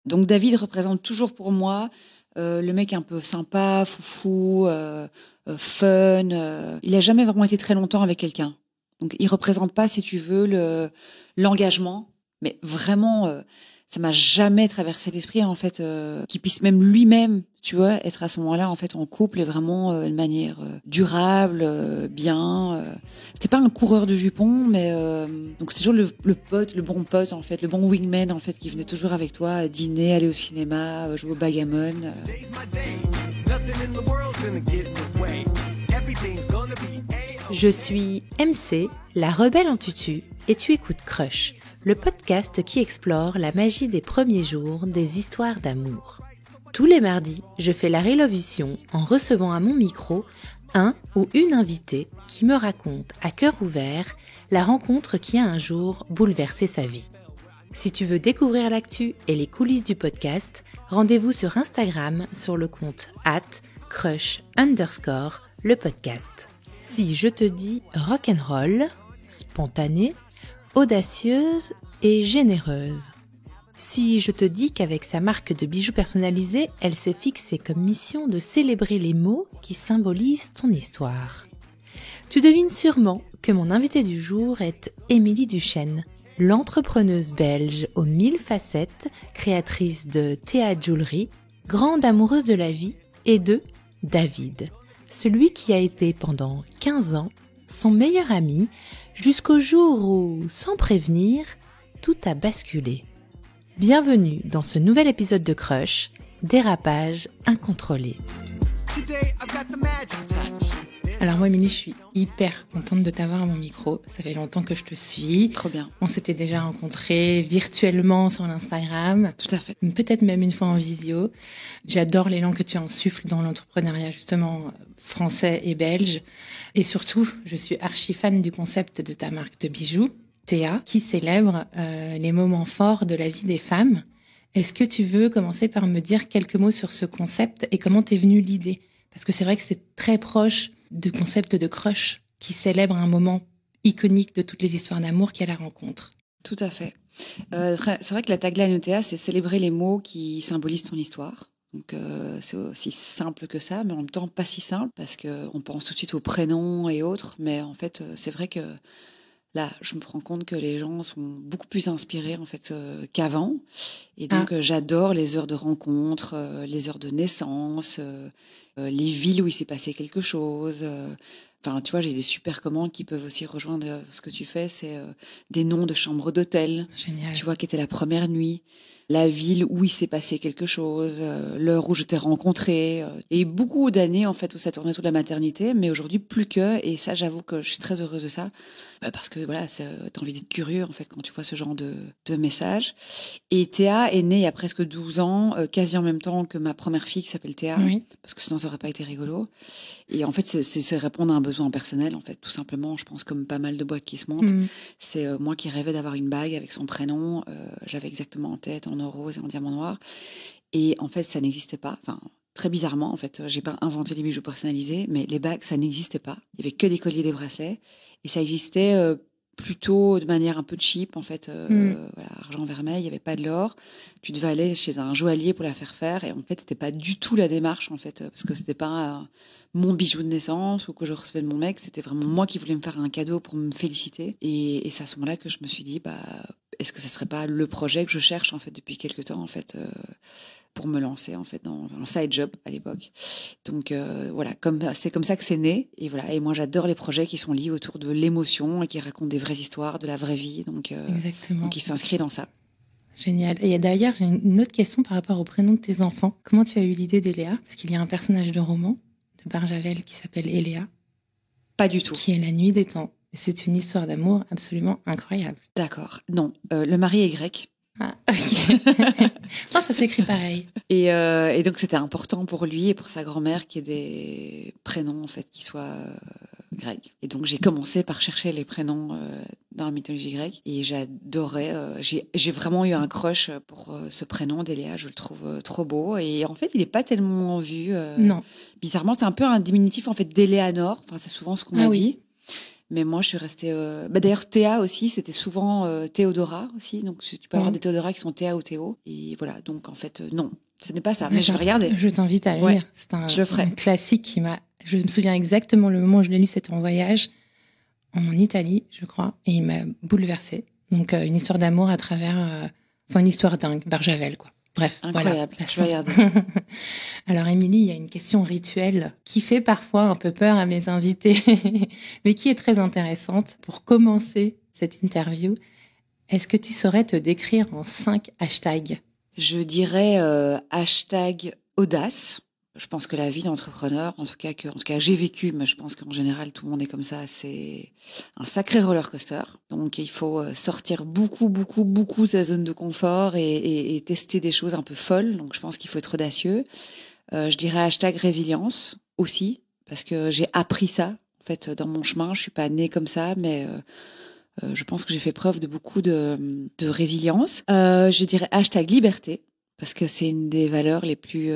Donc David représente toujours pour moi le mec un peu sympa, foufou, fun. Il a jamais vraiment été très longtemps avec quelqu'un. Donc il représente pas, si tu veux, l'engagement, mais vraiment, ça m'a jamais traversé l'esprit en fait qu'il puisse même lui-même, tu vois, être à ce moment-là en fait en couple et vraiment de manière durable, bien. C'était pas un coureur de jupons, mais donc c'est toujours le pote, le bon pote en fait, le bon wingman en fait qui venait toujours avec toi dîner, aller au cinéma, jouer au bagamon. Je suis MC, la rebelle en tutu, et tu écoutes Crush, le podcast qui explore la magie des premiers jours des histoires d'amour. Tous les mardis, je fais la révolution en recevant à mon micro un ou une invitée qui me raconte à cœur ouvert la rencontre qui a un jour bouleversé sa vie. Si tu veux découvrir l'actu et les coulisses du podcast, rendez-vous sur Instagram sur le compte @crush_le podcast. Si je te dis rock'n'roll, spontanée, audacieuse et généreuse. Si je te dis qu'avec sa marque de bijoux personnalisés, elle s'est fixée comme mission de célébrer les mots qui symbolisent ton histoire. Tu devines sûrement que mon invitée du jour est Émilie Duchesne, l'entrepreneuse belge aux 1000 facettes, créatrice de Théa Jewelry, grande amoureuse de la vie et de David, celui qui a été pendant 15 ans son meilleur ami, jusqu'au jour où, sans prévenir, tout a basculé. Bienvenue dans ce nouvel épisode de Crush, dérapage incontrôlé. Alors moi, Émilie, je suis hyper contente de t'avoir à mon micro. Ça fait longtemps que je te suis. Trop bien. On s'était déjà rencontrés virtuellement sur l'Instagram. Tout à fait. Peut-être même une fois en visio. J'adore l'élan que tu insuffles dans l'entrepreneuriat, justement, français et belge. Et surtout, je suis archi fan du concept de ta marque de bijoux, Théa, qui célèbre les moments forts de la vie des femmes. Est-ce que tu veux commencer par me dire quelques mots sur ce concept et comment t'es venue l'idée ? Parce que c'est vrai que c'est très proche du concept de crush qui célèbre un moment iconique de toutes les histoires d'amour qu'est la rencontre. Tout à fait. C'est vrai que la tagline de Théa, c'est célébrer les mots qui symbolisent ton histoire. Donc c'est aussi simple que ça, mais en même temps pas si simple parce qu'on pense tout de suite aux prénoms et autres. Mais en fait, c'est vrai que là, je me rends compte que les gens sont beaucoup plus inspirés en fait qu'avant. Et donc j'adore les heures de rencontre, les heures de naissance, les villes où il s'est passé quelque chose. Enfin, tu vois, j'ai des super commandes qui peuvent aussi rejoindre ce que tu fais. C'est des noms de chambres d'hôtel. Génial. Tu vois, qui était la première nuit. La ville où il s'est passé quelque chose, l'heure où je t'ai rencontré. Et beaucoup d'années, en fait, où ça tournait autour de la maternité, mais aujourd'hui, plus que. Et ça, j'avoue que je suis très heureuse de ça. Parce que, voilà, t'as envie d'être curieux, en fait, quand tu vois ce genre de messages. Et Théa est née il y a presque 12 ans, quasi en même temps que ma première fille qui s'appelle Théa. Oui. Parce que sinon, ça aurait pas été rigolo. Et en fait, c'est répondre à un besoin personnel, en fait, tout simplement. Je pense comme pas mal de boîtes qui se montent. C'est moi qui rêvais d'avoir une bague avec son prénom. J'avais exactement en tête, en or rose et en diamant noir. Et en fait, ça n'existait pas. Enfin, très bizarrement, en fait, j'ai pas inventé les bijoux personnalisés, mais les bagues, ça n'existait pas. Il y avait que des colliers, des bracelets. Et ça existait plutôt de manière un peu cheap, en fait. Voilà, argent vermeil, il n'y avait pas de l'or. Tu devais aller chez un joaillier pour la faire faire. Et en fait, c'était pas du tout la démarche, en fait, parce que c'était pas mon bijou de naissance ou que je recevais de mon mec. C'était vraiment moi qui voulais me faire un cadeau pour me féliciter. Et c'est à ce moment-là que je me suis dit, est-ce que ça serait pas le projet que je cherche, en fait, depuis quelque temps, en fait, pour me lancer, en fait, dans un side job à l'époque. Donc, voilà, c'est comme ça que c'est né. Et voilà. Et moi, j'adore les projets qui sont liés autour de l'émotion et qui racontent des vraies histoires, de la vraie vie. Donc, Exactement. Donc, qui s'inscrit dans ça. Génial. Et d'ailleurs, j'ai une autre question par rapport au prénom de tes enfants. Comment tu as eu l'idée d'Eléa ? Parce qu'il y a un personnage de roman de Barjavel qui s'appelle Eléa. Pas du tout. Qui est la nuit des temps. Et c'est une histoire d'amour absolument incroyable. D'accord. Non, le mari est grec. Ah, ok. Non, ça s'écrit pareil. Et donc, c'était important pour lui et pour sa grand-mère qu'il y ait des prénoms, en fait, qui soient grecs. Et donc, j'ai commencé par chercher les prénoms dans la mythologie grecque. Et j'adorais, j'ai vraiment eu un crush pour ce prénom d'Eléa. Je le trouve trop beau. Et en fait, il n'est pas tellement vu. Non. Bizarrement, c'est un peu un diminutif, en fait, d'Éléanore. Enfin, c'est souvent ce qu'on m'a dit. Mais moi, je suis restée... d'ailleurs, Théa aussi, c'était souvent Théodora aussi. Donc, tu peux avoir des Théodora qui sont Théa ou Théo. Et voilà, donc en fait, non, ce n'est pas ça. Mais je vais regarder. Je t'invite à le lire. C'est un classique qui m'a... Je me souviens exactement le moment où je l'ai lu, c'était en voyage en Italie, je crois. Et il m'a bouleversée. Donc, une histoire d'amour à travers... une histoire dingue, Barjavel, quoi. Bref, incroyable. Voilà, je vais regarder. Alors, Émilie, il y a une question rituelle qui fait parfois un peu peur à mes invités, mais qui est très intéressante. Pour commencer cette interview, est-ce que tu saurais te décrire en 5 hashtags ? Je dirais hashtag audace. Je pense que la vie d'entrepreneur, en tout cas j'ai vécu, mais je pense qu'en général tout le monde est comme ça, c'est un sacré roller coaster. Donc il faut sortir beaucoup de sa zone de confort et tester des choses un peu folles. Donc je pense qu'il faut être audacieux. Je dirais hashtag résilience aussi, parce que j'ai appris ça en fait dans mon chemin. Je suis pas née comme ça, mais je pense que j'ai fait preuve de beaucoup de résilience. Je dirais hashtag liberté, parce que c'est une des valeurs les plus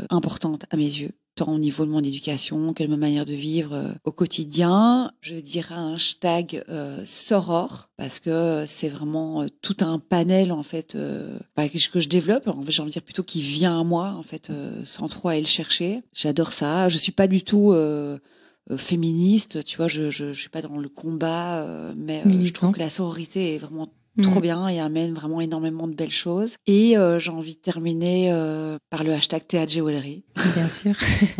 importantes à mes yeux, tant au niveau de mon éducation que de ma manière de vivre au quotidien. Je dirais un hashtag soror, parce que c'est vraiment tout un panel en fait que je développe. En fait, j'ai envie de dire plutôt qui vient à moi en fait sans trop aller le chercher. J'adore ça. Je suis pas du tout féministe, tu vois. Je suis pas dans le combat, mais je trouve que la sororité est vraiment trop bien et amène vraiment énormément de belles choses. Et j'ai envie de terminer par le hashtag Théâtre Jewelry. Bien sûr.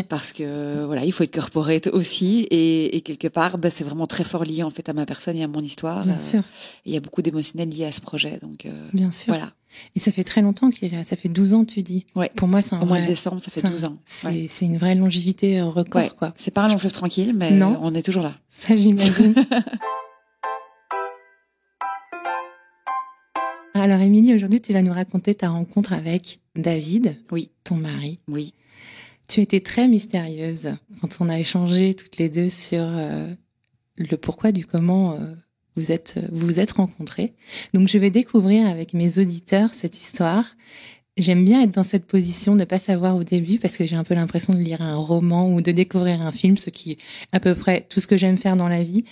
Parce que voilà, il faut être corporate aussi et quelque part, c'est vraiment très fort lié en fait à ma personne et à mon histoire. Bien sûr. Il y a beaucoup d'émotionnel lié à ce projet, donc bien sûr. Voilà. Et ça fait très longtemps qu'il est là. Ça fait 12 ans, tu dis. Ouais. Pour moi, c'est au mois de décembre, ça fait 12 ans. C'est une vraie longévité record, quoi. C'est pas un long fleuve tranquille, mais on est toujours là. Ça, j'imagine. Alors, Émilie, aujourd'hui, tu vas nous raconter ta rencontre avec David, ton mari. Oui. Tu étais très mystérieuse quand on a échangé toutes les deux sur le pourquoi du comment vous vous êtes rencontrés. Donc, je vais découvrir avec mes auditeurs cette histoire. J'aime bien être dans cette position, ne pas savoir au début, parce que j'ai un peu l'impression de lire un roman ou de découvrir un film, ce qui est à peu près tout ce que j'aime faire dans la vie.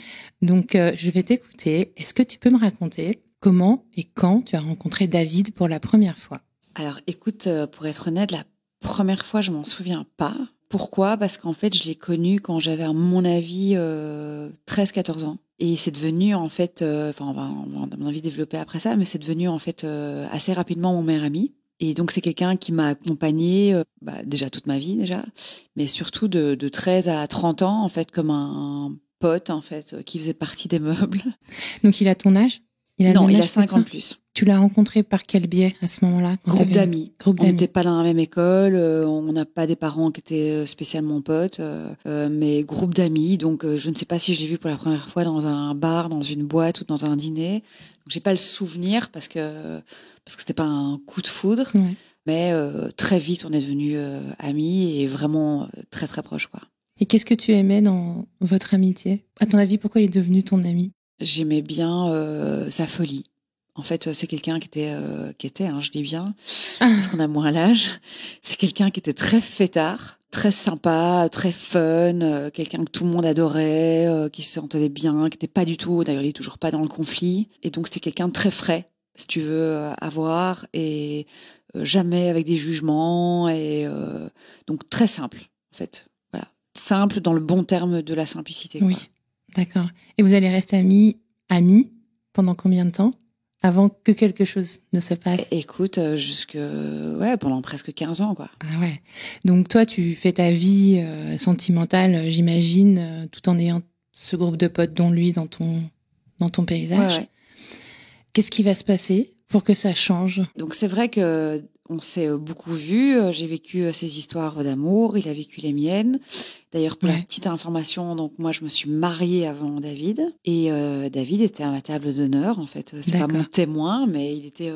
Donc, je vais t'écouter. Est-ce que tu peux me raconter comment et quand tu as rencontré David pour la première fois ? Alors, écoute, pour être honnête, la première fois, je m'en souviens pas. Pourquoi ? Parce qu'en fait, je l'ai connu quand j'avais, à mon avis, 13-14 ans. Et c'est devenu, en fait, on va à mon avis développer après ça, mais c'est devenu, en fait, assez rapidement mon meilleur ami. Et donc, c'est quelqu'un qui m'a accompagnée, déjà toute ma vie, déjà, mais surtout de 13 à 30 ans, en fait, comme un pote, en fait, qui faisait partie des meubles. Donc, il a ton âge ? Non, il a 5 ans de plus. Tu l'as rencontré par quel biais à ce moment-là ? Groupe d'amis. On n'était pas dans la même école, on n'a pas des parents qui étaient spécialement potes, mais groupe d'amis. Donc, je ne sais pas si je l'ai vu pour la première fois dans un bar, dans une boîte ou dans un dîner. Donc, j'ai pas le souvenir parce que c'était pas un coup de foudre, mais très vite on est devenus amis et vraiment très très proches, quoi. Et qu'est-ce que tu aimais dans votre amitié ? À ton avis, pourquoi il est devenu ton ami ? J'aimais bien sa folie. En fait, c'est quelqu'un qui était, je dis bien, parce qu'on a moins l'âge. C'est quelqu'un qui était très fêtard, très sympa, très fun, quelqu'un que tout le monde adorait, qui se sentait bien, qui n'était pas du tout, d'ailleurs, il est toujours pas dans le conflit. Et donc, c'était quelqu'un de très frais, si tu veux, à voir, et jamais avec des jugements, et donc très simple, en fait. Voilà, simple dans le bon terme de la simplicité. Oui. Quoi. D'accord. Et vous allez rester amis pendant combien de temps avant que quelque chose ne se passe ? Écoute, pendant presque 15 ans, quoi. Ah ouais. Donc toi, tu fais ta vie sentimentale, j'imagine, tout en ayant ce groupe de potes, dont lui, dans ton paysage. Ouais. Qu'est-ce qui va se passer pour que ça change ? Donc c'est vrai que on s'est beaucoup vus. J'ai vécu ces histoires d'amour. Il a vécu les miennes. D'ailleurs, pour la petite information, donc moi, je me suis mariée avant David. Et David était à ma table d'honneur, en fait. C'est pas mon témoin, mais il était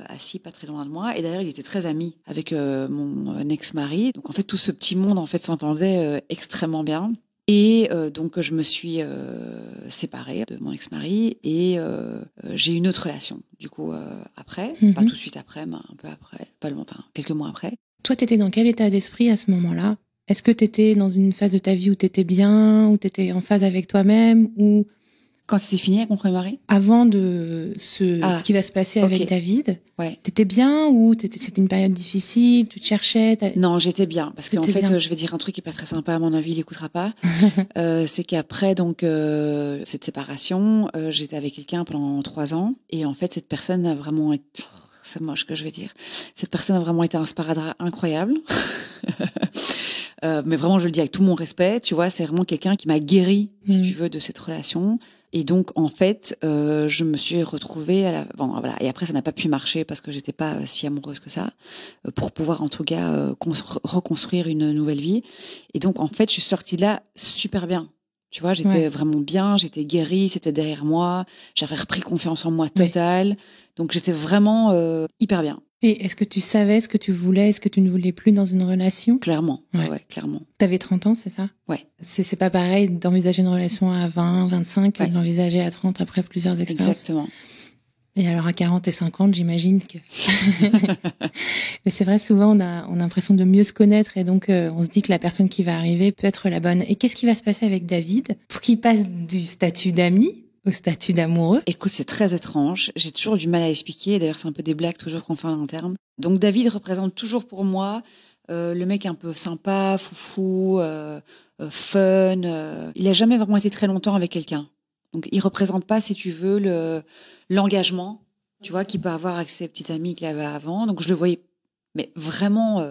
assis pas très loin de moi. Et d'ailleurs, il était très ami avec mon ex-mari. Donc, en fait, tout ce petit monde, en fait, s'entendait extrêmement bien. Et donc, je me suis séparée de mon ex-mari et j'ai eu une autre relation, du coup, après. Pas tout de suite après, mais un peu après, quelques mois après. Toi, t'étais dans quel état d'esprit à ce moment-là ? Est-ce que t'étais dans une phase de ta vie où t'étais bien, où t'étais en phase avec toi-même, ou Quand c'était fini avec mon premier mari? Avant ce qui va se passer avec David, t'étais bien ou c'était une période difficile, tu te cherchais? Non, j'étais bien. Parce qu'en fait, je vais dire un truc qui est pas très sympa, à mon avis, il écoutera pas. C'est qu'après, donc, cette séparation, j'étais avec quelqu'un pendant 3 ans. Et en fait, cette personne a vraiment été... C'est moche que je vais dire. Cette personne a vraiment été un sparadrap incroyable. Mais vraiment, je le dis avec tout mon respect, tu vois, c'est vraiment quelqu'un qui m'a guéri, si tu veux, de cette relation. Et donc, en fait, je me suis retrouvée voilà. Et après, ça n'a pas pu marcher parce que j'étais pas si amoureuse que ça, pour pouvoir, en tout cas, reconstruire une nouvelle vie. Et donc, en fait, je suis sortie de là super bien. Tu vois, j'étais vraiment bien, j'étais guérie, c'était derrière moi, j'avais repris confiance en moi totale. Donc, j'étais vraiment hyper bien. Et est-ce que tu savais ce que tu voulais, est-ce que tu ne voulais plus dans une relation? Clairement, ouais, clairement. T'avais 30 ans, c'est ça? Ouais. C'est pas pareil d'envisager une relation à 20, 25 que de l'envisager à 30 après plusieurs expériences. Exactement. Et alors à 40 et 50, j'imagine que... Mais c'est vrai, souvent on a l'impression de mieux se connaître et donc on se dit que la personne qui va arriver peut être la bonne. Et qu'est-ce qui va se passer avec David pour qu'il passe du statut d'ami au statut d'amoureux? Écoute, c'est très étrange. J'ai toujours du mal à expliquer. D'ailleurs, c'est un peu des blagues toujours qu'on fait en interne. Donc, David représente toujours pour moi le mec un peu sympa, foufou, fun. Il a jamais vraiment été très longtemps avec quelqu'un. Donc, il représente pas, si tu veux, l'engagement, tu vois, qu'il peut avoir avec ses petites amies qu'il avait avant. Donc, je le voyais, mais vraiment,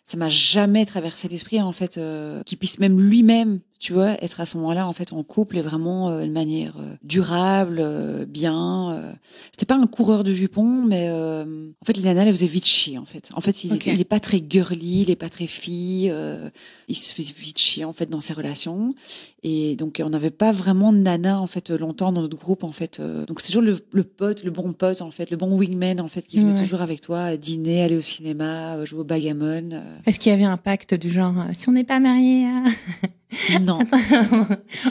ça m'a jamais traversé l'esprit, en fait, qu'il puisse même lui-même, tu vois, être à ce moment-là, en fait, en couple et vraiment de manière durable, bien. C'était pas un coureur de jupons, mais en fait, les nanas, elles faisaient vite chier, en fait. En fait, il est pas très girly, il est pas très fille. Il se fait vite chier, en fait, dans ses relations. Et donc, on n'avait pas vraiment de nana, en fait, longtemps dans notre groupe, en fait. Donc, c'est toujours le pote, le bon pote, en fait, le bon wingman, en fait, qui venait toujours avec toi, dîner, aller au cinéma, jouer au backgammon. Est-ce qu'il y avait un pacte du genre, si on n'est pas mariés, Non.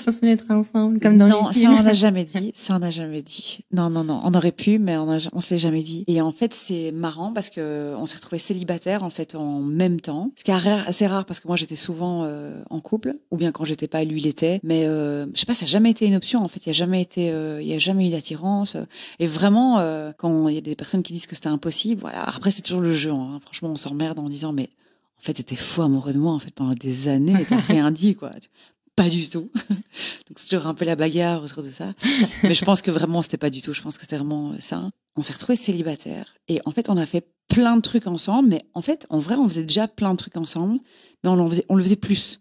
On se mettra ensemble, comme dans les films. Non, ça on n'a jamais dit. Ça on n'a jamais dit. Non. On aurait pu, mais on s'est jamais dit. Et en fait, c'est marrant parce que on s'est retrouvés célibataires en fait en même temps. Ce qui est assez rare parce que moi j'étais souvent en couple, ou bien quand j'étais pas, lui il était. Mais je sais pas, ça n'a jamais été une option. En fait, il y a jamais eu d'attirance. Et vraiment, quand il y a des personnes qui disent que c'était impossible, voilà. Après, c'est toujours le jeu. Hein. Franchement, on s'emmerde en disant mais. En fait, t'étais fou amoureux de moi, en fait, pendant des années, et t'as rien dit, quoi. Pas du tout. Donc, c'est toujours un peu la bagarre autour de ça. Mais je pense que vraiment, c'était pas du tout. Je pense que c'était vraiment ça. On s'est retrouvés célibataires. Et en fait, on a fait plein de trucs ensemble. Mais en fait, en vrai, on faisait déjà plein de trucs ensemble. Mais on le faisait plus.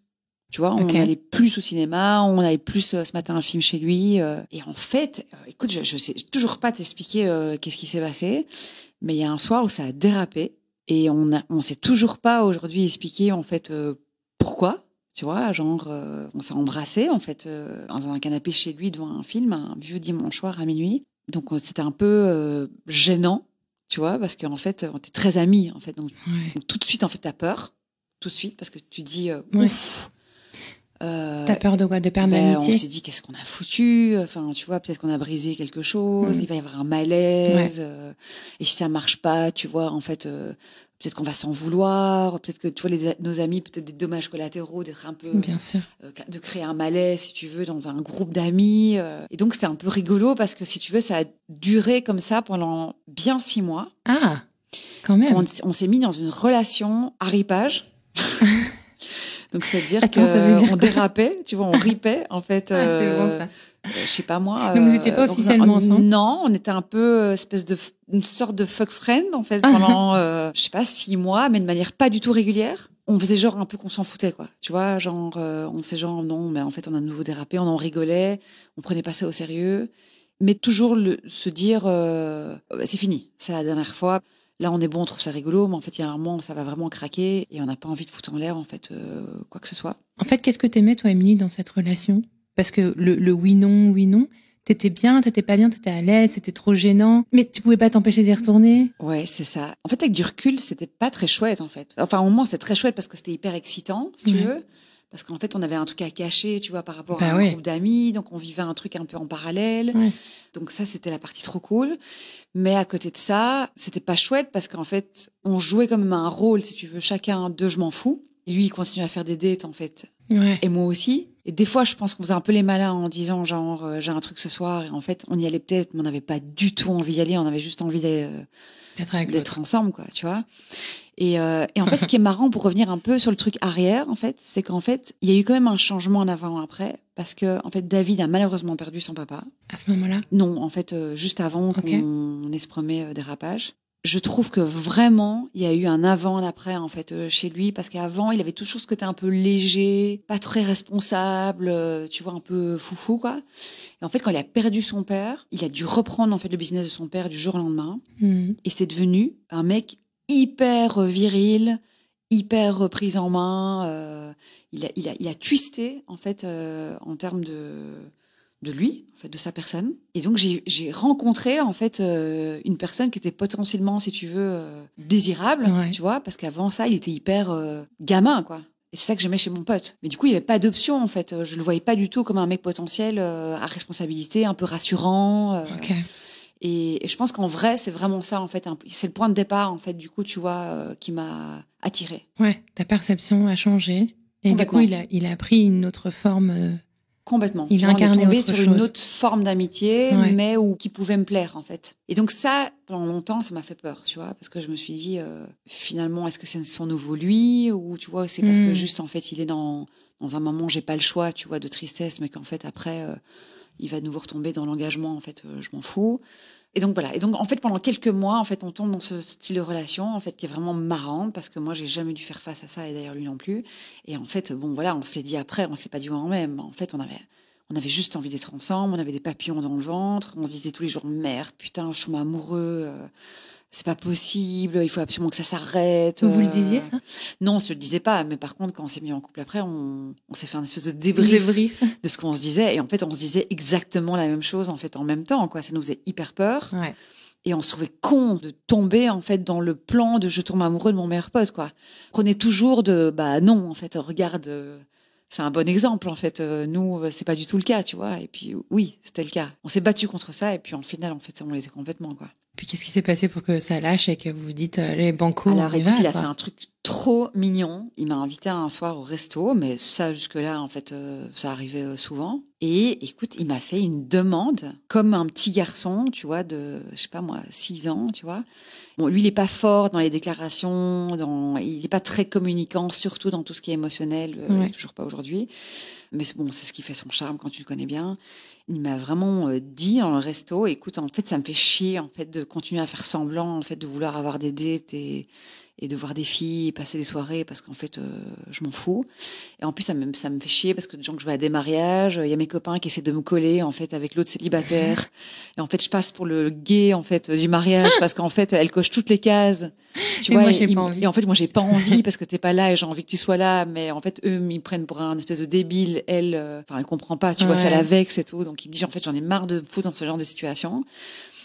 Tu vois, on allait plus au cinéma, on allait plus ce matin un film chez lui. Et en fait, écoute, je sais toujours pas t'expliquer qu'est-ce qui s'est passé. Mais il y a un soir où ça a dérapé. Et on sait toujours pas aujourd'hui expliquer en fait pourquoi, tu vois, genre on s'est embrassés en fait dans un canapé chez lui devant un film, un vieux dimanche soir à minuit. Donc c'était un peu gênant, tu vois, parce qu'en fait on était très amis en fait. Donc tout de suite en fait t'as peur, tout de suite parce que tu dis ouf. T'as peur de quoi? De perdre l'amitié? On s'est dit qu'est-ce qu'on a foutu, enfin tu vois, peut-être qu'on a brisé quelque chose, il va y avoir un malaise, et si ça marche pas, tu vois, en fait peut-être qu'on va s'en vouloir, peut-être que tu vois nos amis, peut-être des dommages collatéraux, d'être un peu bien sûr, de créer un malaise si tu veux dans un groupe d'amis, et donc c'était un peu rigolo parce que si tu veux ça a duré comme ça pendant bien 6 mois. Ah, quand même. On s'est mis dans une relation à ripage. Donc, c'est-à-dire qu'on dérapait, tu vois, on ripait, en fait. C'est bon, ça. Je sais pas moi. Donc, vous n'étiez pas officiellement ensemble? Non, on était un peu une sorte de fuck friend, en fait, pendant, je sais pas, 6 mois, mais de manière pas du tout régulière. On faisait genre un peu qu'on s'en foutait, quoi. Tu vois, genre, on faisait genre, non, mais en fait, on a de nouveau dérapé, on en rigolait, on prenait pas ça au sérieux. Mais toujours se dire, c'est fini, c'est la dernière fois. Là, on est bon, on trouve ça rigolo, mais en fait, il y a un moment où ça va vraiment craquer et on n'a pas envie de foutre en l'air, en fait, quoi que ce soit. En fait, qu'est-ce que t'aimais, toi, Émilie, dans cette relation? Parce que le oui, non, t'étais bien, t'étais pas bien, t'étais à l'aise, c'était trop gênant, mais tu pouvais pas t'empêcher d'y retourner? Ouais, c'est ça. En fait, avec du recul, c'était pas très chouette, en fait. Enfin, au moment, c'était très chouette parce que c'était hyper excitant, si tu veux. Parce qu'en fait, on avait un truc à cacher, tu vois, par rapport à un groupe d'amis. Donc, on vivait un truc un peu en parallèle. Ouais. Donc, ça, c'était la partie trop cool. Mais à côté de ça, c'était pas chouette parce qu'en fait, on jouait quand même un rôle, si tu veux, chacun de je m'en fous. Et lui, il continue à faire des dates, en fait. Ouais. Et moi aussi. Et des fois, je pense qu'on faisait un peu les malins en disant genre j'ai un truc ce soir, et en fait, on y allait peut-être, mais on n'avait pas du tout envie d'y aller, on avait juste envie d'être ensemble, quoi, tu vois. Et en fait, ce qui est marrant, pour revenir un peu sur le truc arrière, en fait, c'est qu'en fait, il y a eu quand même un changement en avant et après, parce que en fait, David a malheureusement perdu son papa. À ce moment-là? Non, en fait, juste avant qu'on ait ce premier dérapage. Je trouve que vraiment, il y a eu un avant et un après, en fait, chez lui, parce qu'avant, il avait toujours ce côté un peu léger, pas très responsable, tu vois, un peu foufou, quoi. Et en fait, quand il a perdu son père, il a dû reprendre, en fait, le business de son père du jour au lendemain. Et c'est devenu un mec hyper viril, hyper prise en main. Il a twisté, en fait, en termes de lui, en fait, de sa personne. Et donc, j'ai rencontré, en fait, une personne qui était potentiellement, si tu veux, désirable, tu vois, parce qu'avant ça, il était hyper gamin, quoi. Et c'est ça que j'aimais chez mon pote. Mais du coup, il n'y avait pas d'option, en fait. Je le voyais pas du tout comme un mec potentiel à responsabilité, un peu rassurant. Et je pense qu'en vrai, c'est vraiment ça, en fait. C'est le point de départ, en fait, du coup, tu vois, qui m'a attirée. Ouais, ta perception a changé. Et du coup, il a pris une autre forme. Complètement. Il a incarné autre chose. Sur une autre forme d'amitié, mais qui pouvait me plaire, en fait. Et donc ça, pendant longtemps, ça m'a fait peur, tu vois, parce que je me suis dit, finalement, est-ce que c'est son nouveau lui, ou tu vois, c'est parce que juste, en fait, il est dans un moment, j'ai pas le choix, tu vois, de tristesse, mais qu'en fait, après, il va de nouveau retomber dans l'engagement, en fait, je m'en fous. Et donc voilà. Et donc en fait pendant quelques mois en fait on tombe dans ce style de relation en fait qui est vraiment marrant parce que moi j'ai jamais dû faire face à ça et d'ailleurs lui non plus. Et en fait bon voilà on se l'est dit après, on se l'est pas dit en même. En fait on avait juste envie d'être ensemble, on avait des papillons dans le ventre, on se disait tous les jours merde putain je tombe amoureux. C'est pas possible, il faut absolument que ça s'arrête. Vous le disiez, ça? Non, on se le disait pas. Mais par contre, quand on s'est mis en couple après, on s'est fait un espèce de débrief de ce qu'on se disait. Et en fait, on se disait exactement la même chose, en fait, en même temps, quoi. Ça nous faisait hyper peur. Ouais. Et on se trouvait con de tomber, en fait, dans le plan de je tombe amoureux de mon meilleur pote, quoi. Prenez toujours bah non, en fait, regarde, c'est un bon exemple, en fait. Nous, c'est pas du tout le cas, tu vois. Et puis, oui, c'était le cas. On s'est battu contre ça. Et puis, en final, en fait, on l'était complètement, quoi. Puis qu'est-ce qui s'est passé pour que ça lâche et que vous vous dites les banco, alors on y écoute, va, il a fait un truc trop mignon. Il m'a invité un soir au resto, mais ça jusque-là en fait ça arrivait souvent. Et écoute, il m'a fait une demande comme un petit garçon, tu vois, de je sais pas moi, 6 ans, tu vois. Bon, lui il est pas fort dans les déclarations, il est pas très communicant, surtout dans tout ce qui est émotionnel, toujours pas aujourd'hui. Mais bon, c'est ce qui fait son charme quand tu le connais bien. Il m'a vraiment dit dans le resto, écoute, en fait, ça me fait chier en fait de continuer à faire semblant en fait de vouloir avoir des dates et de voir des filles et passer des soirées parce qu'en fait, je m'en fous. Et en plus, ça me fait chier parce que des gens que je vais à des mariages, il y a mes copains qui essaient de me coller en fait avec l'autre célibataire. Et en fait, je passe pour le gay en fait du mariage parce qu'en fait, elle coche toutes les cases. Tu vois, moi, j'ai pas envie. Et en fait, moi, j'ai pas envie parce que t'es pas là et j'ai envie que tu sois là. Mais en fait, eux, ils me prennent pour un espèce de débile. Elle comprend pas. Tu vois, ça la vexe et tout. Donc, il me dit, en fait, j'en ai marre de me foutre dans ce genre de situation.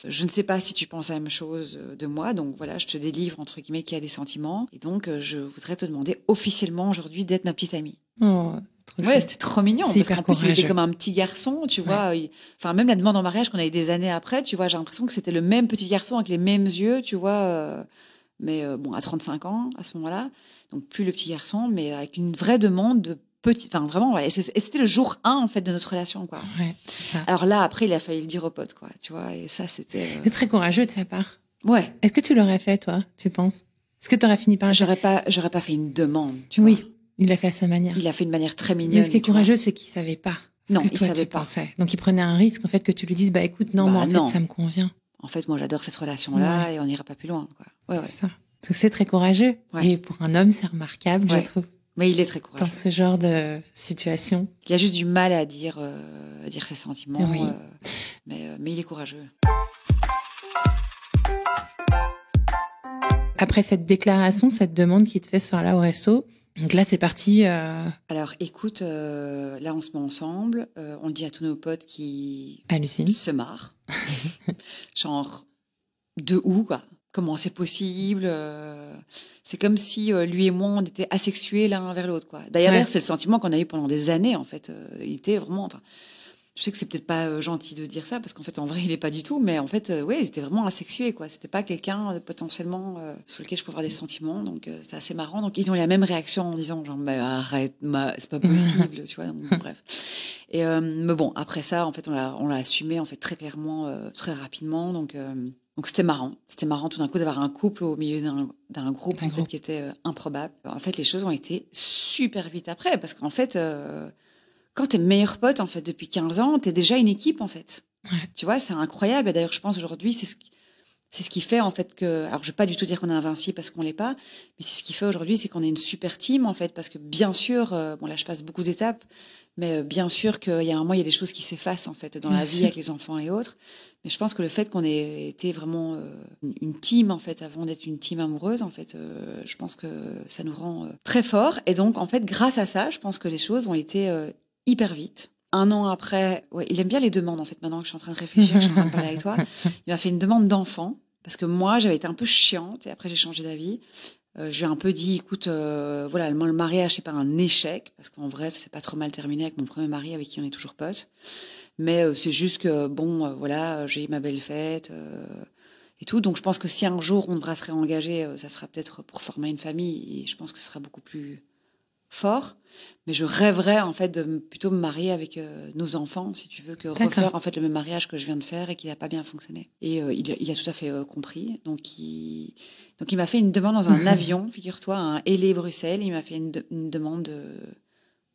Je ne sais pas si tu penses la même chose de moi. Donc, voilà, je te délivre, entre guillemets, qu'il y a des sentiments. Et donc, je voudrais te demander officiellement aujourd'hui d'être ma petite amie. Oh, ouais, c'était trop mignon. C'est parce qu'en plus, il était comme un petit garçon, tu vois. Enfin, même la demande en mariage qu'on a eu des années après, tu vois, j'ai l'impression que c'était le même petit garçon avec les mêmes yeux, tu vois. Mais bon, à 35 ans, à ce moment-là. Donc, plus le petit garçon, mais avec une vraie demande de petit. Enfin, vraiment, ouais. Et c'était le jour 1, en fait, de notre relation, quoi. Ouais, c'est ça. Alors là, après, il a fallu le dire au pote, quoi. Tu vois, et ça, c'était. C'est très courageux de sa part. Ouais. Est-ce que tu l'aurais fait, toi, tu penses? Est-ce que tu aurais fini par le faire? J'aurais pas fait une demande, tu vois. Oui, il l'a fait à sa manière. Il l'a fait de manière très mignonne. Mais ce qui est courageux, c'est qu'il savait pas. Non, que toi, il savait tu pas. Pensais. Donc, il prenait un risque, en fait, que tu lui dises, bah, écoute, non, moi, en fait, ça me convient. En fait, moi, j'adore cette relation-là et on n'ira pas plus loin, quoi. Ouais. C'est ça. Parce que c'est très courageux. Ouais. Et pour un homme, c'est remarquable, je trouve. Mais il est très courageux. Dans ce genre de situation. Il a juste du mal à dire ses sentiments. Oui. Mais il est courageux. Après cette déclaration, cette demande qui te fait ce soir-là au resto, donc là, c'est parti. Alors, écoute, là, on se met ensemble. On le dit à tous nos potes qui hallucinent, se marrent. Genre, de où, quoi? Comment c'est possible? C'est comme si lui et moi, on était asexués l'un vers l'autre, quoi. D'ailleurs, c'est le sentiment qu'on a eu pendant des années, en fait. Il était vraiment... Je sais que c'est peut-être pas gentil de dire ça parce qu'en fait en vrai il est pas du tout, mais en fait ouais, il était vraiment asexué quoi. C'était pas quelqu'un potentiellement sur lequel je pouvais avoir des sentiments, donc c'était assez marrant. Donc ils ont eu la même réaction en disant genre bah, arrête, c'est pas possible, tu vois. Donc, bref. Et mais bon après ça en fait on l'a assumé en fait très clairement, très rapidement, donc c'était marrant. C'était marrant tout d'un coup d'avoir un couple au milieu d'un groupe en fait qui était improbable. En fait les choses ont été super vite après parce qu'en fait quand t'es meilleur pote, en fait, depuis 15 ans, t'es déjà une équipe, en fait. Ouais. Tu vois, c'est incroyable. Et d'ailleurs, je pense aujourd'hui, c'est ce qui fait, en fait, que... Alors, je vais pas du tout dire qu'on est invincible parce qu'on l'est pas, mais c'est ce qui fait aujourd'hui, c'est qu'on est une super team, en fait, parce que bien sûr, bon, là, je passe beaucoup d'étapes, mais bien sûr qu'il y a un moment, il y a des choses qui s'effacent, en fait, dans la vie avec les enfants et autres. Mais je pense que le fait qu'on ait été vraiment une team, en fait, avant d'être une team amoureuse, en fait, je pense que ça nous rend très forts. Et donc, en fait, grâce à ça, je pense que les choses ont été hyper vite. Un an après, ouais, il aime bien les demandes, en fait, maintenant que je suis en train de réfléchir, que je suis en train de parler avec toi. Il m'a fait une demande d'enfant, parce que moi, j'avais été un peu chiante, et après, j'ai changé d'avis. Je lui ai un peu dit, écoute, voilà, le mariage, c'est pas un échec, parce qu'en vrai, ça s'est pas trop mal terminé avec mon premier mari, avec qui on est toujours potes. Mais c'est juste que, bon, voilà, j'ai eu ma belle fête et tout. Donc, je pense que si un jour, on devra se réengager, ça sera peut-être pour former une famille, et je pense que ce sera beaucoup plus fort, mais je rêverais en fait de plutôt me marier avec nos enfants, si tu veux, que refaire en fait le même mariage que je viens de faire et qui n'a pas bien fonctionné. Et il a tout à fait compris. Donc il m'a fait une demande dans un avion, figure-toi, à un Halle-Bruxelles. Il m'a fait une demande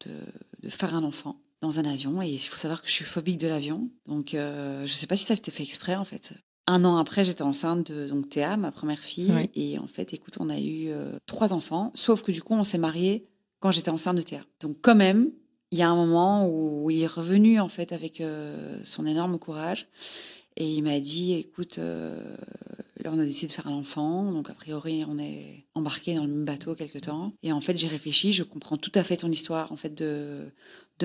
de faire un enfant dans un avion. Et il faut savoir que je suis phobique de l'avion. Donc je sais pas si ça a été fait exprès en fait. Un an après, j'étais enceinte de donc Théa, ma première fille. Ouais. Et en fait, écoute, on a eu 3 enfants. Sauf que du coup, on s'est mariés quand j'étais enceinte de Théa. Donc quand même, il y a un moment où il est revenu en fait avec son énorme courage et il m'a dit écoute, là on a décidé de faire un enfant, donc a priori on est embarqué dans le même bateau quelque temps. Et en fait j'ai réfléchi, je comprends tout à fait ton histoire en fait de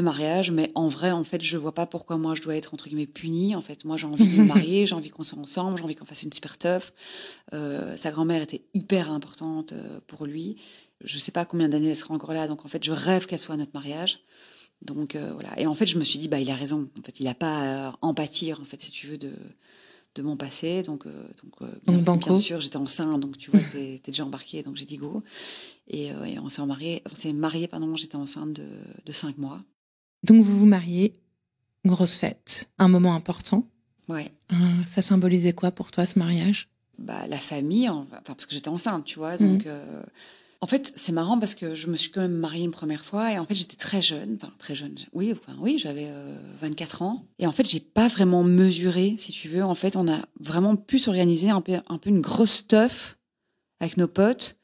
mariage, mais en vrai en fait je vois pas pourquoi moi je dois être entre guillemets punie. En fait moi j'ai envie de me marier, j'ai envie qu'on soit ensemble, j'ai envie qu'on fasse une super teuf. Sa grand-mère était hyper importante pour lui. Je sais pas combien d'années elle sera encore là, donc en fait je rêve qu'elle soit à notre mariage. Donc voilà. Et en fait je me suis dit bah il a raison. En fait il a pas à en pâtir en fait si tu veux de mon passé. Donc bien sûr j'étais enceinte, donc tu vois t'es déjà embarquée, donc j'ai dit go. Et on s'est mariés pardon. J'étais enceinte de 5 mois. Donc vous vous mariez, grosse fête, un moment important. Ouais. Ça symbolisait quoi pour toi ce mariage? Bah la famille, enfin parce que j'étais enceinte, tu vois, donc. En fait, c'est marrant parce que je me suis quand même mariée une première fois et en fait, j'étais très jeune. Oui, j'avais 24 ans. Et en fait, j'ai pas vraiment mesuré, si tu veux. En fait, on a vraiment pu s'organiser un peu une grosse teuf avec nos potes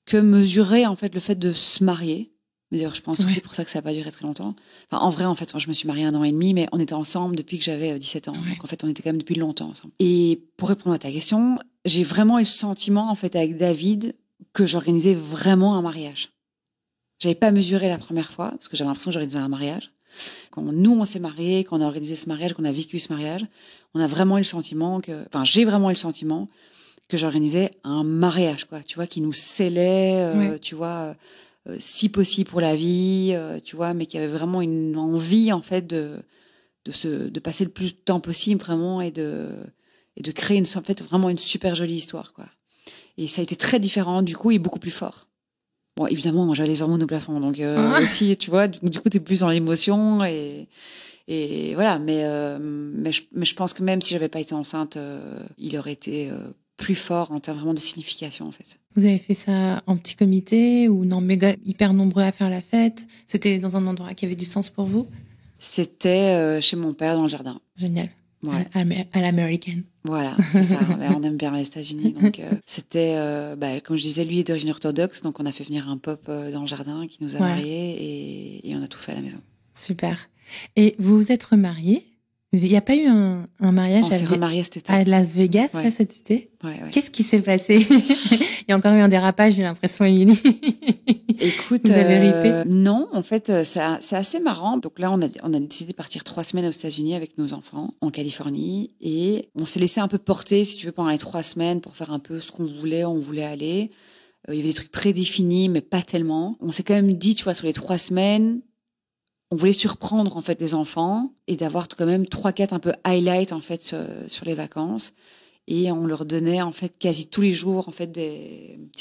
que mesurer, en fait, le fait de se marier. D'ailleurs, je pense aussi pour ça que ça n'a pas duré très longtemps. Enfin, en vrai, en fait, je me suis mariée 1 an et demi, mais on était ensemble depuis que j'avais 17 ans. Ouais. Donc, en fait, on était quand même depuis longtemps ensemble. Et pour répondre à ta question, j'ai vraiment eu le sentiment, en fait, avec David, que j'organisais vraiment un mariage. J'avais pas mesuré la première fois, parce que j'avais l'impression que j'organisais un mariage. Quand nous, on s'est mariés, qu'on a organisé ce mariage, qu'on a vécu ce mariage, on a vraiment eu le sentiment j'ai vraiment eu le sentiment que j'organisais un mariage, quoi. Tu vois, qui nous scellait, tu vois, si possible pour la vie, tu vois, mais qui avait vraiment une envie, en fait, de passer le plus de temps possible, vraiment, et de créer en fait, vraiment une super jolie histoire, quoi. Et ça a été très différent, du coup, et beaucoup plus fort. Bon, évidemment, moi, j'avais les hormones au plafond, donc aussi, tu vois, du coup, t'es plus dans l'émotion et voilà. Mais je pense que même si j'avais pas été enceinte, il aurait été plus fort en termes vraiment de signification, en fait. Vous avez fait ça en petit comité ou non, méga hyper nombreux à faire la fête? C'était dans un endroit qui avait du sens pour vous? C'était chez mon père dans le jardin. Génial. Ouais. À l'américaine. Voilà, c'est ça. On aime bien les États-Unis. Donc, c'était, comme je disais, lui est d'origine orthodoxe. Donc, on a fait venir un pop dans le jardin qui nous a mariés et on a tout fait à la maison. Super. Et vous vous êtes remariés? Il n'y a pas eu un mariage à Las Vegas là, cet été? Ouais. Qu'est-ce qui s'est passé? Il y a encore eu un dérapage, j'ai l'impression, Émilie. Écoute, vous avez ripé? Non, en fait, c'est assez marrant. Donc là, on a décidé de partir 3 semaines aux États-Unis avec nos enfants, en Californie, et on s'est laissé un peu porter, si tu veux, pendant les 3 semaines pour faire un peu ce qu'on voulait. On voulait aller. Il y avait des trucs prédéfinis, mais pas tellement. On s'est quand même dit, tu vois, sur les 3 semaines, on voulait surprendre en fait les enfants et d'avoir quand même 3-4 un peu highlights en fait sur les vacances. Et on leur donnait en fait quasi tous les jours en fait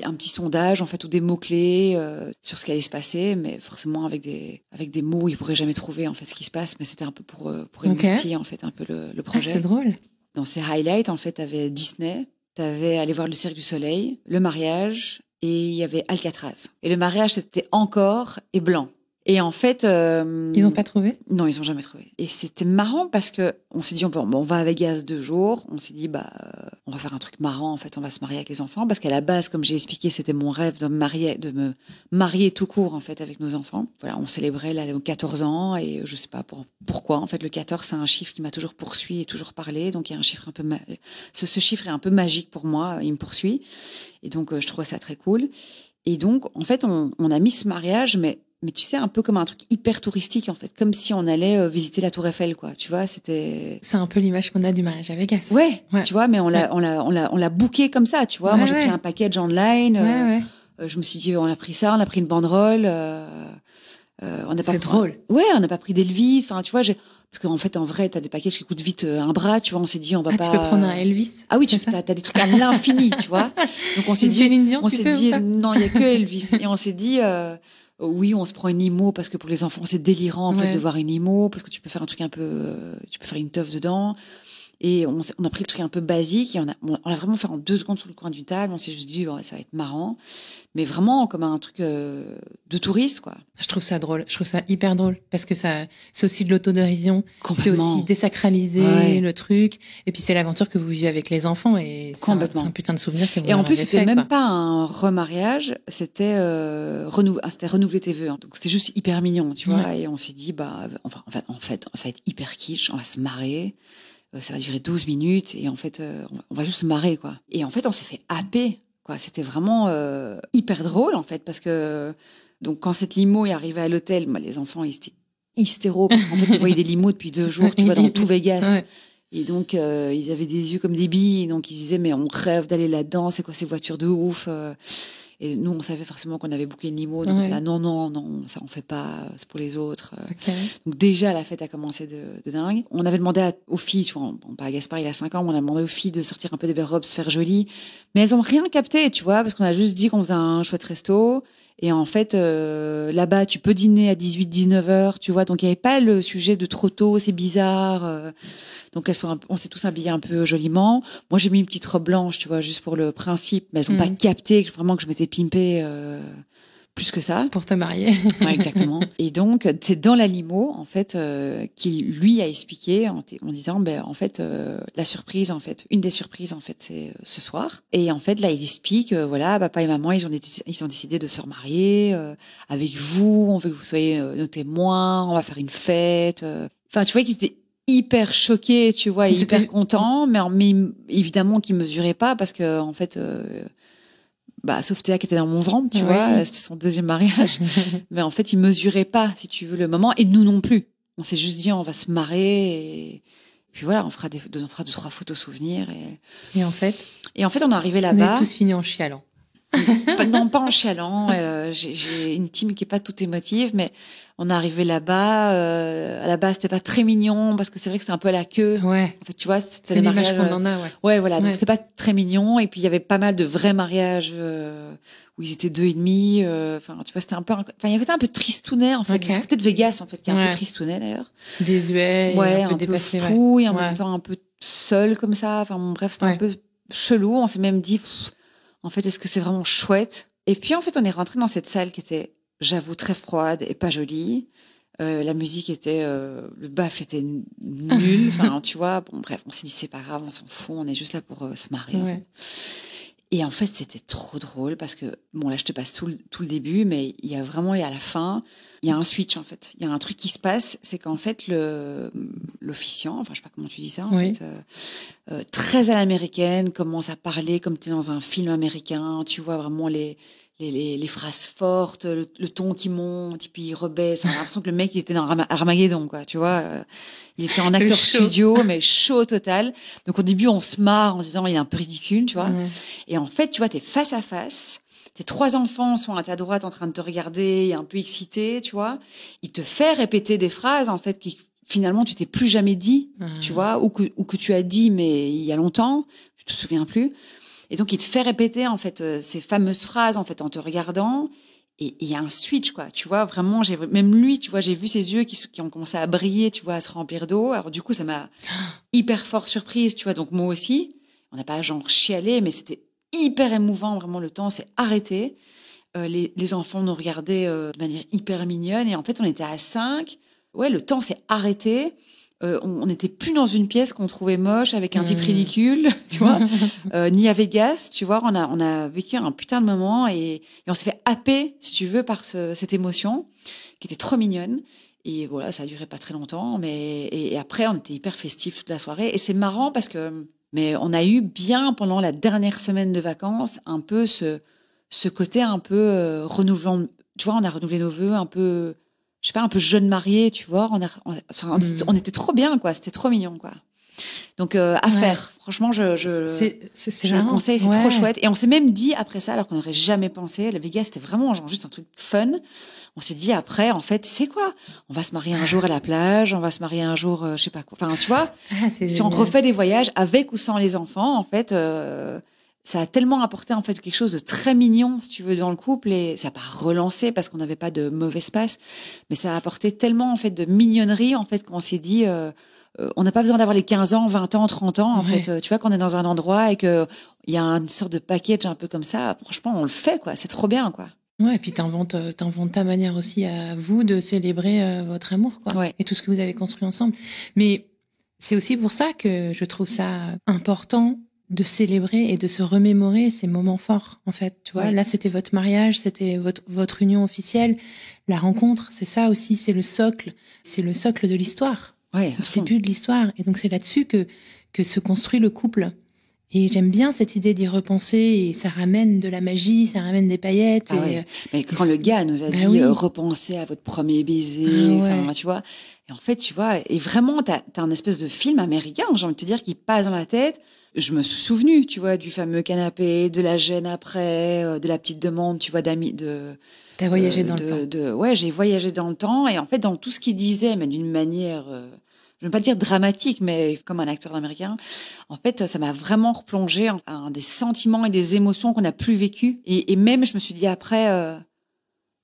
un petit sondage en fait ou des mots clés sur ce qui allait se passer, mais forcément avec des mots où ils pourraient jamais trouver en fait ce qui se passe. Mais c'était un peu pour émoustiller en fait un peu le projet. Ah, c'est drôle. Dans ces highlights en fait, t'avais Disney, t'avais aller voir le Cirque du Soleil, le mariage et il y avait Alcatraz. Et le mariage c'était encore et blanc. Et en fait, ils n'ont pas trouvé? Non, ils ont jamais trouvé. Et c'était marrant parce que on s'est dit on va à Vegas 2 jours. On s'est dit on va faire un truc marrant. En fait, on va se marier avec les enfants parce qu'à la base, comme j'ai expliqué, c'était mon rêve de me marier tout court en fait avec nos enfants. Voilà, on célébrait là aux 14 ans et je sais pas pourquoi. En fait, le 14 c'est un chiffre qui m'a toujours poursuivi et toujours parlé. Donc il y a un chiffre un peu ce chiffre est un peu magique pour moi. Il me poursuit et donc je trouve ça très cool. Et donc en fait, on a mis ce mariage, mais tu sais, un peu comme un truc hyper touristique, en fait. Comme si on allait visiter la Tour Eiffel, quoi. Tu vois, c'était... C'est un peu l'image qu'on a du mariage à Vegas. Ouais. Tu vois, mais on l'a booké comme ça, tu vois. Ouais, moi, j'ai pris un package online. Je me suis dit, on a pris ça, on a pris une banderole. C'est drôle. Ouais, on n'a pas pris d'Elvis. Enfin, tu vois, parce qu'en fait, en vrai, t'as des packages qui coûtent vite un bras, tu vois. On s'est dit, on va pas... tu peux prendre un Elvis. Ah oui, t'as des trucs à l'infini, tu vois. Donc, on s'est dit... Céline Dion, on s'est dit, non, il y a que Elvis. Et on s'est dit... oui, on se prend une limo parce que pour les enfants c'est délirant en fait de voir une limo parce que tu peux faire un truc un peu, tu peux faire une teuf dedans. Et on a pris le truc un peu basique et on a vraiment fait en 2 secondes sous le coin d'une table. On s'est juste dit ça va être marrant, mais vraiment comme un truc de touriste quoi. Je trouve ça drôle. Je trouve ça hyper drôle parce que c'est aussi de l'autodérision. C'est aussi désacraliser le truc. Et puis c'est l'aventure que vous vivez avec les enfants et c'est un putain de souvenir que vous. Et en plus c'était même quoi. pas un remariage, c'était renouveler tes vœux. Hein. Donc c'était juste hyper mignon, tu vois. Et on s'est dit en fait ça va être hyper kitsch, on va se marrer. Ça va durer 12 minutes et en fait, on va juste se marrer, quoi. Et en fait, on s'est fait happer, quoi. C'était vraiment hyper drôle, en fait, parce que donc quand cette limo est arrivée à l'hôtel, les enfants, ils étaient hystéros parce qu'en fait, ils voyaient des limos depuis 2 jours, tu vois, dans tout Vegas. Et donc, ils avaient des yeux comme des billes. Et donc, ils disaient, mais on rêve d'aller là-dedans. C'est quoi ces voitures de ouf Et nous, on savait forcément qu'on avait booké une limo. Donc là, non, ça on fait pas. C'est pour les autres. Donc déjà, la fête a commencé de dingue. On avait demandé aux filles, tu vois, pas à Gaspard, il a 5 ans, mais on a demandé aux filles de sortir un peu des belles robes, se faire jolies. Mais elles ont rien capté, tu vois, parce qu'on a juste dit qu'on faisait un chouette resto. Et en fait, là-bas, tu peux dîner à 18-19 heures, tu vois. Donc, il n'y avait pas le sujet de trop tôt, c'est bizarre. Donc, on s'est tous habillés un peu joliment. Moi, j'ai mis une petite robe blanche, tu vois, juste pour le principe. Mais elles n'ont pas capté vraiment que je m'étais pimpée plus que ça. Pour te marier. Ouais, exactement. Et donc, c'est dans la limo, en fait, qu'il lui a expliqué en disant, en fait, la surprise, en fait, une des surprises, en fait, c'est ce soir. Et en fait, là, il explique, voilà, papa et maman, ils ont décidé de se remarier avec vous. On veut que vous soyez nos témoins. On va faire une fête. Enfin, tu vois qu'ils étaient hyper choqués, tu vois, hyper contents, mais évidemment qu'ils mesuraient pas parce que, en fait. Sauf Théa qui était dans mon ventre, tu vois, c'était son 2e mariage. Mais en fait, il mesurait pas, si tu veux, le moment, et nous non plus. On s'est juste dit, on va se marrer, et puis voilà, on fera 2-3 photos souvenirs. Et en fait, on est arrivé là-bas. On est tous finis en chialant. Non, pas en chialant. J'ai une team qui est pas toute émotive, mais on est arrivé là-bas. À la base, c'était pas très mignon parce que c'est vrai que c'était un peu à la queue. Ouais. En fait, tu vois, c'est l'image qu'on en a. Ouais, voilà. Donc c'était pas très mignon. Et puis il y avait pas mal de vrais mariages où ils étaient 2 et demi. Enfin, tu vois, c'était un peu. Enfin, il y avait un peu tristounet en fait. Okay. C'était peut-être Vegas en fait, qui est un peu tristounet d'ailleurs. Désuet, un peu dépassé, fou et en même temps un peu seul comme ça. Enfin, bref, c'était un peu chelou. On s'est même dit. En fait, est-ce que c'est vraiment chouette? Et puis, en fait, on est rentré dans cette salle qui était, j'avoue, très froide et pas jolie. La musique était... le baf était nul. Enfin, tu vois, bon, bref, on s'est dit, c'est pas grave, on s'en fout, on est juste là pour se marrer. En fait. Et en fait, c'était trop drôle parce que, bon, là, je te passe tout le début, mais il y a à la fin, il y a un switch, en fait. Il y a un truc qui se passe, c'est qu'en fait, l'officiant, enfin, je sais pas comment tu dis ça, en fait, très à l'américaine, commence à parler comme t'es dans un film américain, tu vois vraiment les phrases fortes, le ton qui monte, et puis il rebaisse. T'as l'impression que le mec, il était dans Armageddon, quoi, tu vois. Il était en acteur studio, mais chaud total. Donc au début, on se marre en se disant, il est un peu ridicule, tu vois. Et en fait, tu vois, t'es face à face tes 3 enfants sont à ta droite en train de te regarder, un peu excités, tu vois. Il te fait répéter des phrases, en fait, qui finalement, tu t'es plus jamais dit, tu vois, ou que tu as dit, mais il y a longtemps, tu te souviens plus. Et donc, il te fait répéter, en fait, ces fameuses phrases, en fait, en te regardant. Et il y a un switch, quoi. Tu vois, vraiment, même lui, tu vois, j'ai vu ses yeux qui ont commencé à briller, tu vois, à se remplir d'eau. Alors, du coup, ça m'a hyper fort surprise, tu vois. Donc, moi aussi, on n'a pas genre chialé, mais c'était hyper émouvant. Vraiment, le temps s'est arrêté. Les enfants nous regardaient de manière hyper mignonne. Et en fait, on était à 5. Ouais, le temps s'est arrêté. On n'était plus dans une pièce qu'on trouvait moche avec un type ridicule, tu vois, ni à Vegas, tu vois. On a vécu un putain de moment et on s'est fait happer, si tu veux, par cette émotion qui était trop mignonne. Et voilà, ça a duré pas très longtemps, mais et après on était hyper festifs toute la soirée. Et c'est marrant parce que, mais on a eu bien pendant la dernière semaine de vacances un peu ce côté un peu renouvelant. Tu vois, on a renouvelé nos vœux un peu, je sais pas, un peu jeune marié, tu vois. On était trop bien, quoi. C'était trop mignon, quoi. Donc à faire. Franchement, je le conseille, c'est trop chouette. Et on s'est même dit après ça, alors qu'on n'aurait jamais pensé, la Vegas c'était vraiment genre juste un truc fun. On s'est dit après, en fait, c'est quoi? On va se marier un jour à la plage, on va se marier un jour, je sais pas quoi. Enfin, tu vois, si on refait des voyages avec ou sans les enfants, en fait, ça a tellement apporté en fait quelque chose de très mignon, si tu veux, dans le couple, et ça n'a pas relancé parce qu'on n'avait pas de mauvaise passe, mais ça a apporté tellement en fait de mignonnerie en fait qu'on s'est dit. On n'a pas besoin d'avoir les 15 ans, 20 ans, 30 ans. En fait, tu vois, qu'on est dans un endroit et que il y a une sorte de package un peu comme ça. Franchement, on le fait, quoi. C'est trop bien, quoi. Ouais, et puis t'inventes ta manière aussi à vous de célébrer votre amour, quoi. Ouais. Et tout ce que vous avez construit ensemble. Mais c'est aussi pour ça que je trouve ça important de célébrer et de se remémorer ces moments forts, en fait. Tu vois, là, c'était votre mariage, c'était votre union officielle. La rencontre, c'est ça aussi, c'est le socle de l'histoire. Ouais, Le début de l'histoire. Et donc, c'est là-dessus que se construit le couple. Et j'aime bien cette idée d'y repenser, et ça ramène de la magie, ça ramène des paillettes. Mais quand le gars nous a dit repensez à votre premier baiser, tu vois. Et en fait, tu vois, et vraiment, t'as un espèce de film américain, j'ai envie de te dire, qui passe dans la tête. Je me suis souvenu, tu vois, du fameux canapé, de la gêne après, de la petite demande, tu vois, d'amis, T'as voyagé dans le temps. Ouais, j'ai voyagé dans le temps. Et en fait, dans tout ce qu'il disait, mais d'une manière, je ne veux pas dire dramatique, mais comme un acteur américain, en fait, ça m'a vraiment replongé en des sentiments et des émotions qu'on n'a plus vécues. Et même, je me suis dit après,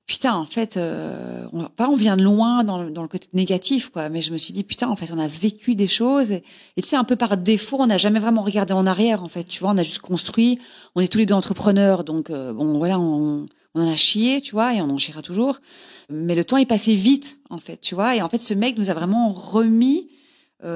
putain, en fait, on vient de loin dans le côté négatif, quoi. Mais je me suis dit, putain, en fait, on a vécu des choses. Et tu sais, un peu par défaut, on n'a jamais vraiment regardé en arrière, en fait. Tu vois, on a juste construit. On est tous les deux entrepreneurs, donc bon, voilà, on en a chié, tu vois, et on en chiera toujours. Mais le temps est passé vite, en fait, tu vois. Et en fait, ce mec nous a vraiment remis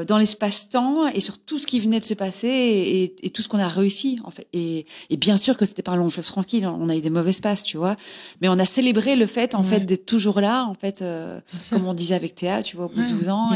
dans l'espace-temps et sur tout ce qui venait de se passer et tout ce qu'on a réussi, en fait. Et bien sûr que c'était pas un long fleuve tranquille, on a eu des mauvaises passes, tu vois. Mais on a célébré le fait, en fait, d'être toujours là, en fait, comme on disait avec Théa, tu vois, au bout de 12 ans.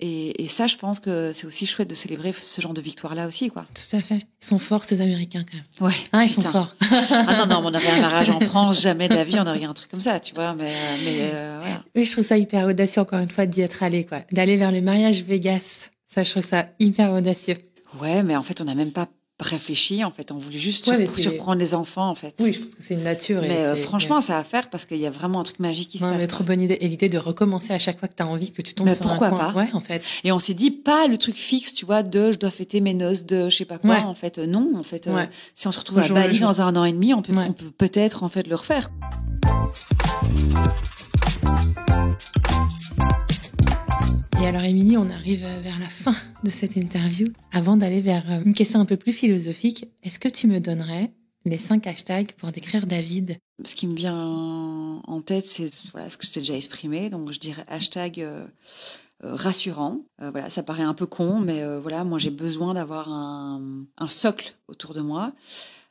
Et ça, je pense que c'est aussi chouette de célébrer ce genre de victoire-là aussi, quoi. Tout à fait. Ils sont forts, ces Américains, quand même. Ouais. Ah, ils sont forts. Ah non, on aurait un mariage en France, jamais de la vie, on aurait un truc comme ça, tu vois. Mais voilà. Oui, je trouve ça hyper audacieux, encore une fois, d'y être allé, quoi. D'aller vers le mariage Vegas. Ça, je trouve ça hyper audacieux. Ouais, mais en fait, on n'a même pas réfléchi, en fait. On voulait juste surprendre les enfants, en fait. Oui, je pense que c'est une nature. Mais franchement, ça va faire parce qu'il y a vraiment un truc magique qui se passe. Mais trop bonne idée. Et l'idée de recommencer à chaque fois que tu as envie, que tu tombes sur un coin. Pourquoi pas? Ouais, en fait. Et on s'est dit, pas le truc fixe, tu vois, je dois fêter mes noces de je sais pas quoi. En fait, non. En fait, si on se retrouve à Bali dans 1 an et demi, on peut peut-être, en fait, le refaire. Et alors, Émilie, on arrive vers la fin de cette interview. Avant d'aller vers une question un peu plus philosophique, est-ce que tu me donnerais les 5 hashtags pour décrire David? Ce qui me vient en tête, c'est ce que je t'ai déjà exprimé. Donc, je dirais hashtag rassurant. Voilà, ça paraît un peu con, mais voilà, moi, j'ai besoin d'avoir un socle autour de moi.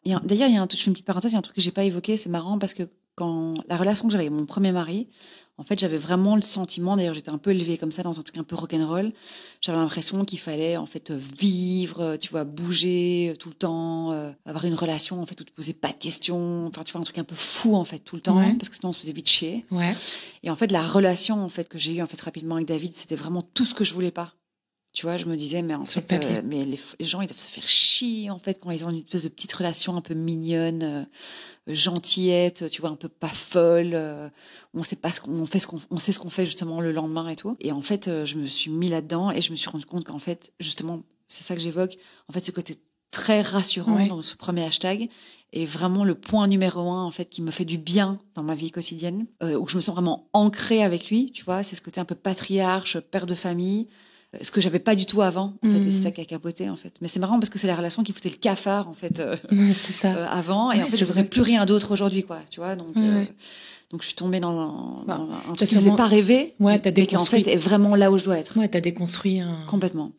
D'ailleurs, je fais une petite parenthèse, il y a un truc que j'ai pas évoqué, c'est marrant parce que quand la relation que j'avais avec mon premier mari, en fait, j'avais vraiment le sentiment, d'ailleurs, j'étais un peu élevée comme ça dans un truc un peu rock'n'roll. J'avais l'impression qu'il fallait, en fait, vivre, tu vois, bouger tout le temps, avoir une relation, en fait, où tu posais pas de questions. Enfin, tu vois, un truc un peu fou, en fait, tout le temps, parce que sinon, on se faisait vite chier. Ouais. Et en fait, la relation, en fait, que j'ai eue, en fait, rapidement avec David, c'était vraiment tout ce que je voulais pas. Tu vois, je me disais, mais en Sur fait, le papier. mais les gens, ils doivent se faire chier, en fait, quand ils ont une espèce de petite relation un peu mignonne, gentillette, tu vois, un peu pas folle. On sait pas on sait ce qu'on fait justement le lendemain et tout. Et en fait, je me suis mis là-dedans et je me suis rendu compte qu'en fait, justement, c'est ça que j'évoque. En fait, ce côté très rassurant dans ce premier hashtag est vraiment le point numéro 1, en fait, qui me fait du bien dans ma vie quotidienne, où je me sens vraiment ancrée avec lui, tu vois. C'est ce côté un peu patriarche, père de famille. Ce que j'avais pas du tout avant, en fait, et c'est ça qui a capoté, en fait. Mais c'est marrant parce que c'est la relation qui foutait le cafard, en fait, c'est ça. avant. Et en fait, je voudrais plus rien d'autre aujourd'hui, quoi, tu vois. Donc je suis tombée dans un truc qui me faisait pas rêver, mais qui, en fait, est vraiment là où je dois être. Ouais, t'as déconstruit Complètement.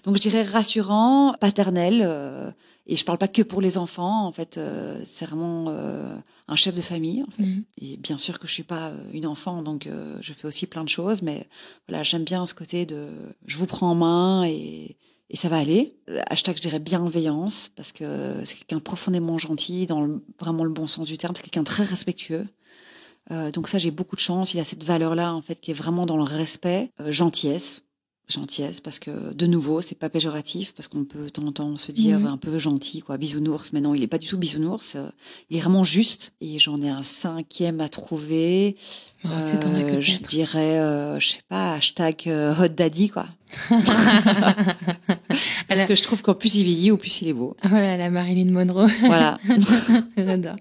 Donc, je dirais rassurant, paternel, et je parle pas que pour les enfants, en fait, c'est vraiment un chef de famille, en fait. Et bien sûr que je suis pas une enfant, donc je fais aussi plein de choses, mais voilà, j'aime bien ce côté de je vous prends en main et ça va aller. Hashtag, je dirais bienveillance, parce que c'est quelqu'un de profondément gentil, dans vraiment le bon sens du terme. C'est quelqu'un de très respectueux. Donc ça, j'ai beaucoup de chance. Il a cette valeur-là, en fait, qui est vraiment dans le respect. Gentillesse, parce que, de nouveau, c'est pas péjoratif, parce qu'on peut de temps en temps se dire un peu gentil, quoi, bisounours. Mais non, il est pas du tout bisounours. Il est vraiment juste. Et j'en ai un 5e à trouver. Je dirais, je sais pas, hashtag hot daddy, quoi. Parce que je trouve qu'en plus il vieillit, au plus il est beau. Voilà, la Marilyn Monroe. Voilà. J'adore.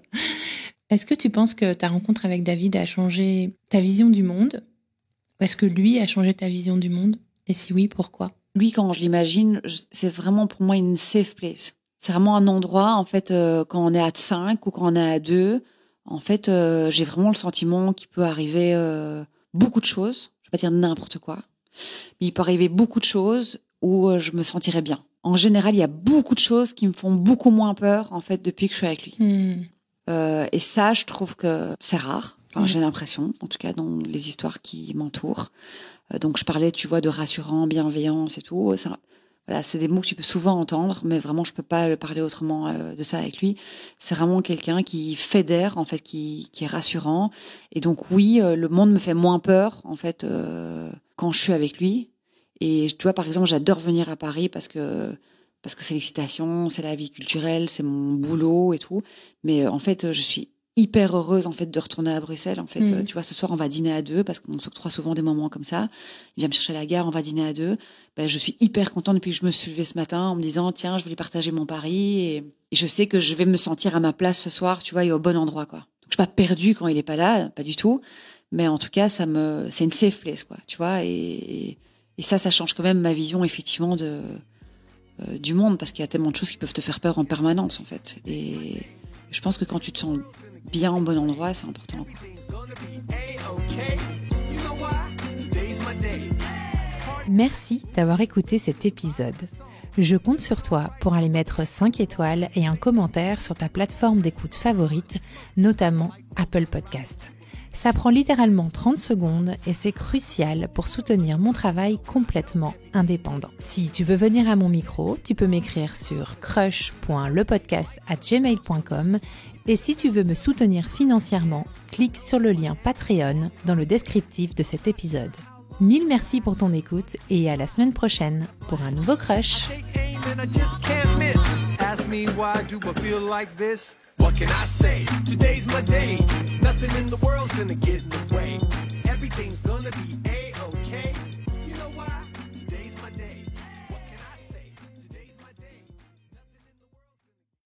Est-ce que tu penses que ta rencontre avec David a changé ta vision du monde? Ou est-ce que lui a changé ta vision du monde? Et si oui, pourquoi? Lui, quand je l'imagine, c'est vraiment pour moi une safe place. C'est vraiment un endroit, en fait, quand on est à 5 ou quand on est à 2, en fait, j'ai vraiment le sentiment qu'il peut arriver beaucoup de choses. Je vais pas dire n'importe quoi. Mais il peut arriver beaucoup de choses où je me sentirais bien. En général, il y a beaucoup de choses qui me font beaucoup moins peur, en fait, depuis que je suis avec lui. Et ça, je trouve que c'est rare. Enfin, j'ai l'impression, en tout cas, dans les histoires qui m'entourent. Donc, je parlais, tu vois, de rassurant, bienveillance et tout. Ça, voilà, c'est des mots que tu peux souvent entendre, mais vraiment, je peux pas parler autrement de ça avec lui. C'est vraiment quelqu'un qui fédère, en fait, qui est rassurant. Et donc, oui, le monde me fait moins peur, en fait, quand je suis avec lui. Et tu vois, par exemple, j'adore venir à Paris parce que c'est l'excitation, c'est la vie culturelle, c'est mon boulot et tout. Mais en fait, je suis hyper heureuse, en fait, de retourner à Bruxelles. En fait, tu vois, ce soir, on va dîner à 2 parce qu'on s'octroie souvent des moments comme ça. Il vient me chercher à la gare, on va dîner à 2. Ben, je suis hyper contente depuis que je me suis levée ce matin en me disant, tiens, je voulais partager mon Paris et je sais que je vais me sentir à ma place ce soir, tu vois, et au bon endroit, quoi. Donc, je suis pas perdue quand il est pas là, pas du tout. Mais en tout cas, c'est une safe place, quoi, tu vois, et ça change quand même ma vision, effectivement, du monde, parce qu'il y a tellement de choses qui peuvent te faire peur en permanence, en fait. Et je pense que quand tu te sens bien au bon endroit, c'est important, quoi. Merci d'avoir écouté cet épisode. Je compte sur toi pour aller mettre 5 étoiles et un commentaire sur ta plateforme d'écoute favorite, notamment Apple Podcast. Ça prend littéralement 30 secondes et c'est crucial pour soutenir mon travail complètement indépendant. Si tu veux venir à mon micro, tu peux m'écrire sur crush.lepodcast@gmail.com et si tu veux me soutenir financièrement, clique sur le lien Patreon dans le descriptif de cet épisode. Mille merci pour ton écoute et à la semaine prochaine pour un nouveau Crush. What can I say? Today's my day. Nothing in the world's gonna get in the way. Everything's gonna be